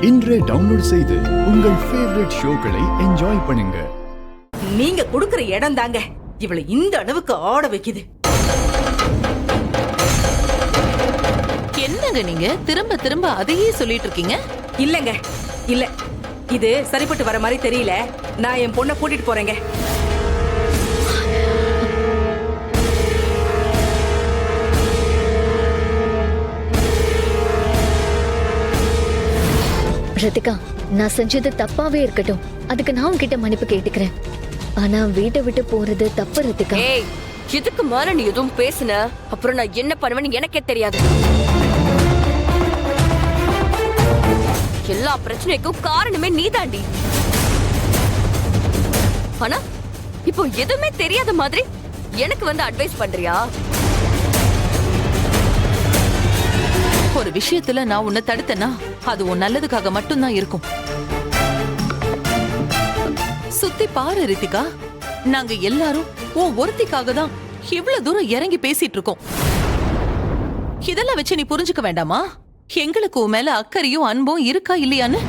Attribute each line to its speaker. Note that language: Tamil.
Speaker 1: இன்றே டவுன்லோட் செய்து உங்கள் ஃபேவரட் ஷோக்களை என்ஜாய் பண்ணுங்க.
Speaker 2: நீங்க கொடுக்கிற இடம் தாங்க இவளை இந்த அளவுக்கு ஆட வைக்குது.
Speaker 3: என்னங்க நீங்க திரும்ப திரும்ப அதையே சொல்லிட்டு இருக்கீங்க?
Speaker 2: இல்லங்க இல்ல, இது சரிப்பட்டு வர மாதிரி தெரியல. நான் என் பொண்ணை கூட்டிட்டு போறேங்க.
Speaker 4: ரித்திகா, நான் செஞ்சது தப்பாவே இருக்கட்டும், அதுக்கு நான் உன்கிட்ட மன்னிப்பு கேட்டுக்கிறேன். ஆனா வீட்டை விட்டு போறது தப்பு ரித்திகா.
Speaker 5: ஏய், இதுக்கு மேல நீ எதுவும் பேசுன அப்புறம் நான் என்ன பண்ணுவேன்னு எனக்கே தெரியாது. எல்லா பிரச்சனைக்கும் காரணமே நீதாண்டி. ஆனா இப்போ எதுவுமே தெரியாத மாதிரி எனக்கு வந்து அட்வைஸ் பண்றியா?
Speaker 3: ஒரு விஷயத்துல நான் உன்னை தடுத்தேன்னா அது உன் நல்லதுக்காக மட்டும்தான் இருக்கும். சுத்தி பாரு ரித்திகா, நாங்க எல்லாரும் உன் ஒருத்திக்காக தான் இவ்வளவு தூரம் இறங்கி பேசிட்டு இருக்கோம். இதெல்லாம் வச்சு நீ புரிஞ்சுக்க வேண்டாமா எங்களுக்கு உன் மேல அக்கறையும் அன்பும் இருக்கா இல்லையான்னு?